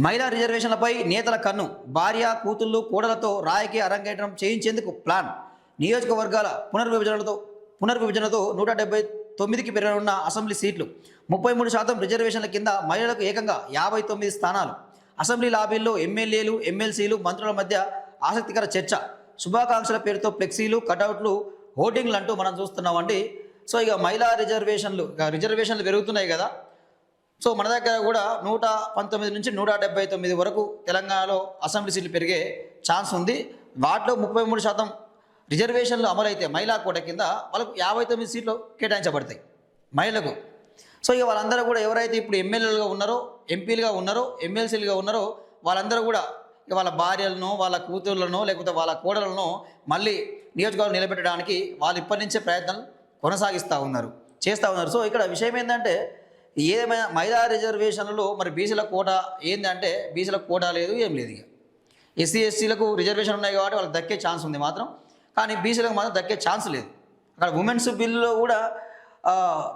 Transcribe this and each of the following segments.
మహిళా రిజర్వేషన్లపై నేతల కన్ను. భార్య కూతుళ్లు కోడలతో రాజకీయ అరంగేట్రం చేయించేందుకు ప్లాన్. నియోజకవర్గాల పునర్విభజనతో 179కి పెరగనున్న అసెంబ్లీ సీట్లు. 33% రిజర్వేషన్ల కింద మహిళలకు ఏకంగా 59 స్థానాలు. అసెంబ్లీ లాబీల్లో ఎమ్మెల్యేలు ఎమ్మెల్సీలు మంత్రుల మధ్య ఆసక్తికర చర్చ. శుభాకాంక్షల పేరుతో ఫ్లెక్సీలు కటౌట్లు హోర్డింగ్లు అంటూ మనం చూస్తున్నామండి. సో ఇక మహిళా రిజర్వేషన్లు పెరుగుతున్నాయి కదా. సో మన దగ్గర కూడా 119 నుంచి 179 వరకు తెలంగాణలో అసెంబ్లీ సీట్లు పెరిగే ఛాన్స్ ఉంది. వాటిలో 33% రిజర్వేషన్లు అమలైతే మహిళా కోట కింద వాళ్ళకు 59 సీట్లు కేటాయించబడతాయి మహిళలకు. సో ఇక వాళ్ళందరూ కూడా ఎవరైతే ఇప్పుడు ఎమ్మెల్యేలుగా ఉన్నారో, ఎంపీలుగా ఉన్నారో, ఎమ్మెల్సీలుగా ఉన్నారో వాళ్ళందరూ కూడా వాళ్ళ భార్యలను, వాళ్ళ కూతుర్లను, లేకపోతే వాళ్ళ కోడలను మళ్ళీ నియోజకవర్గం నిలబెట్టడానికి వాళ్ళు ఇప్పటి నుంచే ప్రయత్నాలు కొనసాగిస్తూ ఉన్నారు. సో ఇక్కడ విషయం ఏంటంటే ఏదేమైనా మహిళా రిజర్వేషన్లలో మరి బీసీల కోట ఏంటంటే బీసీలకు కోట లేదు, ఏం లేదు. ఇక ఎస్సీ ఎస్టీలకు రిజర్వేషన్ ఉన్నాయి కాబట్టి వాళ్ళకి దక్కే ఛాన్స్ ఉంది మాత్రం, కానీ బీసీలకు మాత్రం దక్కే ఛాన్స్ లేదు. అక్కడ ఉమెన్స్ బిల్లులో కూడా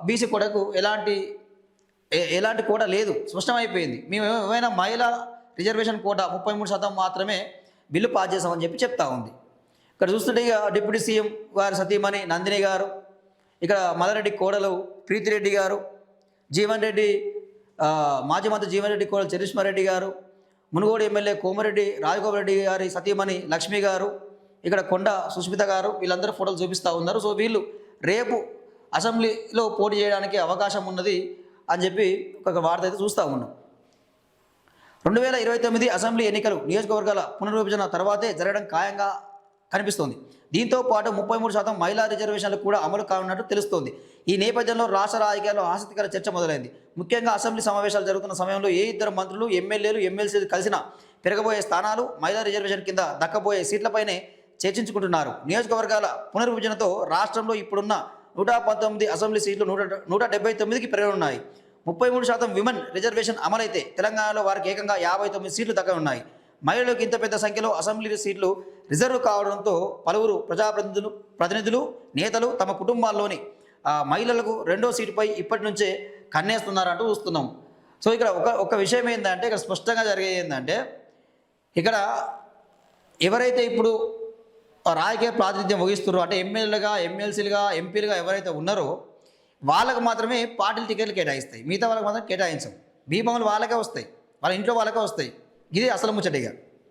బీసీ కోటకు ఎలాంటి కోట లేదు, స్పష్టమైపోయింది. మేము ఏమైనా మహిళా రిజర్వేషన్ కోట 33% మాత్రమే బిల్లు పాస్ చేసామని చెప్తా ఉంది. ఇక్కడ చూస్తుంటే ఇక డిప్యూటీ సీఎం గారు సతీమణి నందిని గారు, ఇక్కడ మదరెడ్డి కోడలు ప్రీతిరెడ్డి గారు, జీవన్ రెడ్డి మాజీ మంత్రి జీవన్ రెడ్డి కోడలు చరిష్మారెడ్డి గారు, మునుగోడు ఎమ్మెల్యే కోమరెడ్డి రాజగోపాల్ రెడ్డి గారి సతీమణి లక్ష్మి గారు, ఇక్కడ కొండ సుస్మిత గారు, వీళ్ళందరూ ఫోటోలు చూపిస్తూ ఉన్నారు. సో వీళ్ళు రేపు అసెంబ్లీలో పోటీ చేయడానికి అవకాశం ఉన్నది అని చెప్పి ఒక వార్త అయితే చూస్తూ ఉన్నాం. 2029 అసెంబ్లీ ఎన్నికలు నియోజకవర్గాల పునర్విభజన తర్వాతే జరగడం ఖాయంగా కనిపిస్తోంది. దీంతో పాటు 33% మహిళా రిజర్వేషన్లు కూడా అమలు కానున్నట్టు తెలుస్తోంది. ఈ నేపథ్యంలో రాష్ట్ర రాజకీయాల్లో ఆసక్తికర చర్చ మొదలైంది. ముఖ్యంగా అసెంబ్లీ సమావేశాలు జరుగుతున్న సమయంలో ఏ ఇద్దరు మంత్రులు, ఎమ్మెల్యేలు, ఎమ్మెల్సీలు కలిసిన పెరగబోయే స్థానాలు, మహిళా రిజర్వేషన్ కింద దక్కబోయే సీట్లపైనే చర్చించుకుంటున్నారు. నియోజకవర్గాల పునర్విభజనతో రాష్ట్రంలో ఇప్పుడున్న 119 అసెంబ్లీ సీట్లు 179కి పెరగనున్నాయి. 33% విమెన్ రిజర్వేషన్ అమలైతే తెలంగాణలో వారికి ఏకంగా 59 సీట్లు దక్కనున్నాయి. మహిళలకు ఇంత పెద్ద సంఖ్యలో అసెంబ్లీ సీట్లు రిజర్వ్ కావడంతో పలువురు ప్రతినిధులు నేతలు తమ కుటుంబాల్లోని మహిళలకు రెండో సీటుపై ఇప్పటి నుంచే కన్నేస్తున్నారంటూ చూస్తున్నాం. సో ఇక్కడ ఒక విషయం ఏంటంటే ఇక్కడ స్పష్టంగా జరిగేది ఏంటంటే ఇక్కడ ఎవరైతే ఇప్పుడు రాజకీయ ప్రాతినిధ్యం వహిస్తున్నారో అంటే ఎమ్మెల్యేలుగా, ఎమ్మెల్సీలుగా, ఎంపీలుగా ఎవరైతే ఉన్నారో వాళ్ళకు మాత్రమే పార్టీలు టికెట్లు కేటాయిస్తాయి, మిగతా వాళ్ళకి మాత్రం కేటాయించం. బీమాలు వాళ్ళకే వస్తాయి, వాళ్ళ ఇంట్లో వాళ్ళకే వస్తాయి. ఇది అసలు ముచ్చటిగా.